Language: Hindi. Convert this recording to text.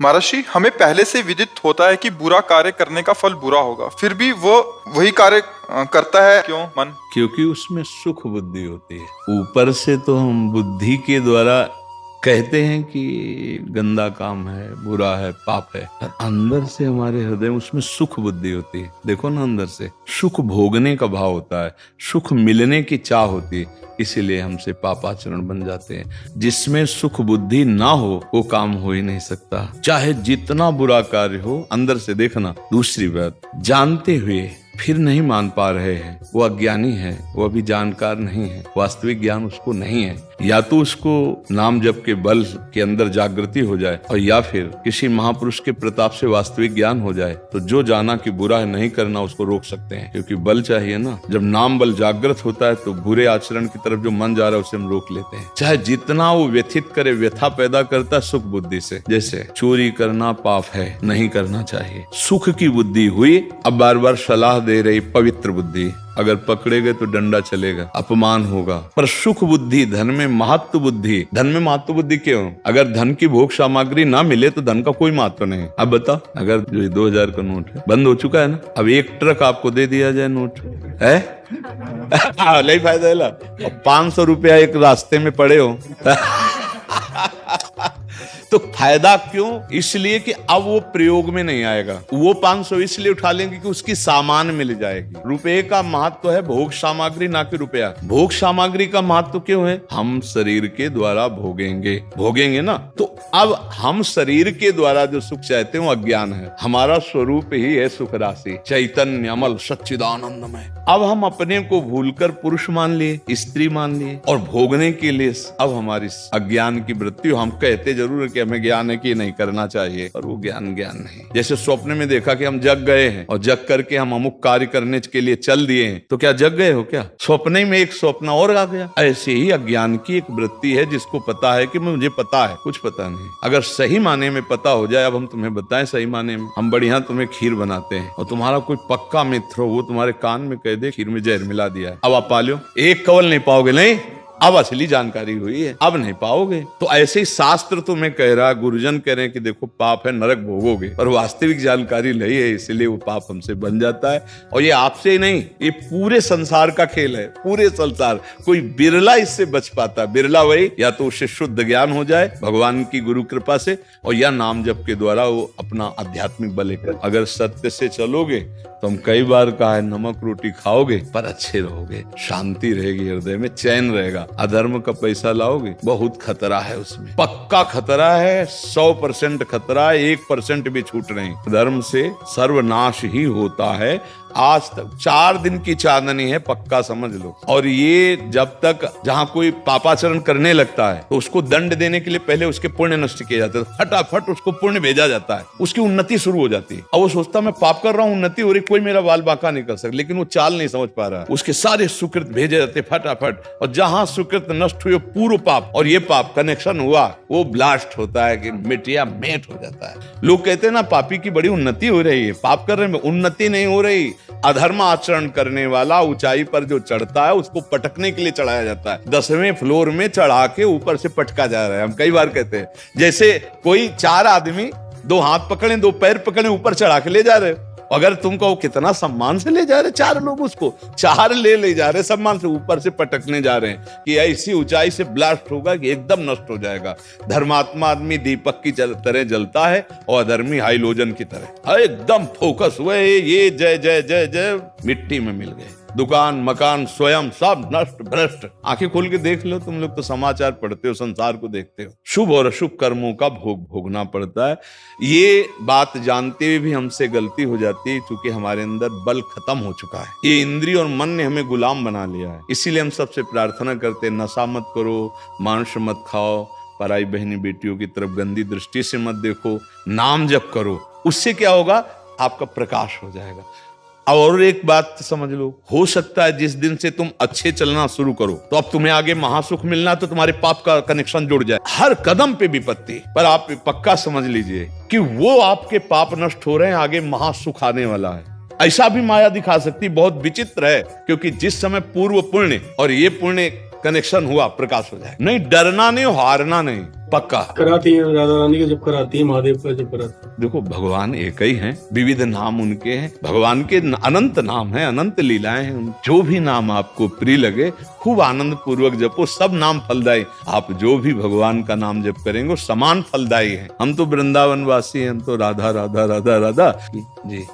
महर्षि, हमें पहले से विदित होता है कि बुरा कार्य करने का फल बुरा होगा, फिर भी वो वही कार्य करता है क्यों मन? क्योंकि उसमें सुख बुद्धि होती है। ऊपर से तो हम बुद्धि के द्वारा कहते हैं कि गंदा काम है, बुरा है, पाप है, और अंदर से हमारे हृदय में उसमें सुख बुद्धि होती है। देखो ना, अंदर से सुख भोगने का भाव होता है, सुख मिलने की चाह होती है, इसीलिए हमसे पापाचरण बन जाते हैं। जिसमें सुख बुद्धि ना हो वो काम हो ही नहीं सकता, चाहे जितना बुरा कार्य हो। अंदर से देखना। दूसरी बात, जानते हुए फिर नहीं मान पा रहे हैं, वो अज्ञानी है, वो अभी जानकार नहीं है, वास्तविक ज्ञान उसको नहीं है। या तो उसको नाम जप के बल के अंदर जागृति हो जाए, और या फिर किसी महापुरुष के प्रताप से वास्तविक ज्ञान हो जाए, तो जो जाना कि बुरा है नहीं करना उसको रोक सकते हैं, क्योंकि बल चाहिए ना। जब नाम बल जागृत होता है तो बुरे आचरण की तरफ जो मन जा रहा है उसे हम रोक लेते हैं, चाहे जितना वो व्यथित करे, व्यथा पैदा करता है सुख बुद्धि से। जैसे चोरी करना पाप है, नहीं करना चाहिए, सुख की बुद्धि हुई, अब बार बार सलाह दे रही पवित्र बुद्धि, अगर पकड़े गए तो डंडा चलेगा, अपमान होगा। पर सुख बुद्धि, धन में महत्व बुद्धि, धन में महत्व बुद्धि क्यों? अगर धन की भोग सामग्री ना मिले तो धन का कोई महत्व नहीं। अब बताओ, अगर जो 2000 का नोट है बंद हो चुका है ना, अब एक ट्रक आपको दे दिया जाए नोट है नहीं फायदा है। 500 रुपया एक रास्ते में पड़े हो तो फायदा क्यों? इसलिए कि अब वो प्रयोग में नहीं आएगा। वो 500 इसलिए उठा लेंगे कि उसकी सामान मिल जाएगी। रुपए का महत्व है भोग सामग्री, ना कि रुपया। भोग सामग्री का महत्व क्यों है? हम शरीर के द्वारा भोगेंगे ना। तो अब हम शरीर के द्वारा जो सुख चाहते हैं वो अज्ञान है। हमारा स्वरूप ही है सुख राशि, चैतन्य अमल सच्चिदानंदमय। अब हम अपने को भूलकर पुरुष मान लिए, स्त्री मान लिए, और भोगने के लिए अब हमारी अज्ञान की वृत्ति। हम कहते जरूर है कि हमें ज्ञान है कि नहीं करना चाहिए, और वो ज्ञान नहीं। जैसे स्वप्न में देखा कि हम जग गए हैं, और जग करके हम अमुक कार्य करने के लिए चल दिए हैं, तो क्या जग गए हो? क्या स्वप्न में एक स्वप्न और आ गया? ऐसे ही अज्ञान की एक वृत्ति है जिसको पता है कि मुझे पता है, कुछ पता नहीं। अगर सही माने में पता हो जाए, अब हम तुम्हें बताएं सही माने में, हम बढ़िया तुम्हें खीर बनाते हैं, और तुम्हारा कोई पक्का मित्र हो, वो तुम्हारे कान में कह दे खीर में जहर मिला दिया है, अब आप पा लो, एक कवल नहीं पाओगे। नहीं, अब असली जानकारी हुई है, अब नहीं पाओगे। तो ऐसे ही शास्त्र तुम्हें कह रहा, गुरुजन कह रहे हैं कि देखो पाप है, नरक भोगोगे, और वास्तविक जानकारी नहीं है, इसलिए वो पाप हमसे बन जाता है। और ये आपसे ही नहीं, ये पूरे संसार का खेल है। पूरे संसार, कोई बिरला इससे बच पाता। बिरला वही, या तो उससे शुद्ध ज्ञान हो जाए भगवान की गुरु कृपा से, और या नाम जप के द्वारा वो अपना आध्यात्मिक बल लेकर। अगर सत्य से चलोगे तो हम कई बार कहा है, नमक रोटी खाओगे पर अच्छे रहोगे, शांति रहेगी हृदय में, चैन रहेगा। अधर्म का पैसा लाओगे, बहुत खतरा है उसमें, पक्का खतरा है, 100% खतरा है, 1% भी छूट नहीं। धर्म से सर्वनाश ही होता है। आज तक 4 दिन की चांदनी है, पक्का समझ लो। और ये जब तक जहां कोई पापाचरण करने लगता है तो उसको दंड देने के लिए पहले उसके पुण्य नष्ट किए जाते हैं, फटाफट उसको पुण्य भेजा जाता है, उसकी उन्नति शुरू हो जाती है। और वो सोचता मैं पाप कर रहा हूं, उन्नति हो रही, कोई मेरा बाल बांका नहीं कर सकता, लेकिन वो चाल नहीं समझ पा रहा। उसके सारे सुकृत भेजे जाते फटाफट, और जहां सुकृत नष्ट हुए, पूर्व पाप और ये पाप कनेक्शन हुआ, वो ब्लास्ट होता है कि मिटिया मेट हो जाता है। लोग कहते हैं ना पापी की बड़ी उन्नति हो रही है, पाप कर रहे हैं, उन्नति नहीं हो रही। अधर्म आचरण करने वाला ऊंचाई पर जो चढ़ता है उसको पटकने के लिए चढ़ाया जाता है। 10वें फ्लोर में चढ़ा के ऊपर से पटका जा रहा है। हम कई बार कहते हैं, जैसे कोई 4 आदमी 2 हाथ पकड़े, 2 पैर पकड़े, ऊपर चढ़ा के ले जा रहे हो। अगर तुमको वो कितना सम्मान से ले जा रहे, 4 लोग उसको 4 ले जा रहे सम्मान से, ऊपर से पटकने जा रहे हैं कि ऐसी ऊंचाई से ब्लास्ट होगा कि एकदम नष्ट हो जाएगा। धर्मात्मा आदमी दीपक की तरह जलता है, और अधर्मी हाइलोजन की तरह एकदम फोकस हुए, ये जय जय जय जय मिट्टी में मिल गए। दुकान मकान स्वयं सब नष्ट भ्रष्ट। आंखें खोल के देख लो, तुम लोग तो समाचार पढ़ते हो, संसार को देखते हो। शुभ और अशुभ कर्मों का भोग भोगना पड़ता है। ये बात जानते हुए भी हमसे गलती हो जाती है, क्योंकि हमारे अंदर बल खत्म हो चुका है। ये इंद्रिय और मन ने हमें गुलाम बना लिया है। इसीलिए हम सबसे प्रार्थना करते हैं, नशा मत करो, मांस मत खाओ, पराई बहनी बेटियों की तरफ गंदी दृष्टि से मत देखो, नाम जप करो। उससे क्या होगा? आपका प्रकाश हो जाएगा। और एक बात समझ लो, हो सकता है जिस दिन से तुम अच्छे चलना शुरू करो तो अब तुम्हें आगे महासुख मिलना, तो तुम्हारे पाप का कनेक्शन जुड़ जाए। हर कदम पे विपत्ति, पर आप पक्का समझ लीजिए कि वो आपके पाप नष्ट हो रहे हैं, आगे महासुख आने वाला है। ऐसा भी माया दिखा सकती, बहुत विचित्र है, क्योंकि जिस समय पूर्व पुण्य और ये पुण्य कनेक्शन हुआ, प्रकाश हो जाएगा। नहीं, डरना नहीं, हारना नहीं, पक्का। कराती है राधा रानी के जब कराती है, महादेव का जब कराती है। देखो भगवान एक ही हैं, विविध नाम उनके हैं, भगवान के अनंत नाम हैं, अनंत लीलाएं हैं। जो भी नाम आपको प्रिय लगे खूब आनंद पूर्वक जपो, सब नाम फलदायी। आप जो भी भगवान का नाम जप करेंगे वो समान फलदायी है। हम तो वृंदावन वासी हैं, हम तो राधा राधा राधा राधा जी।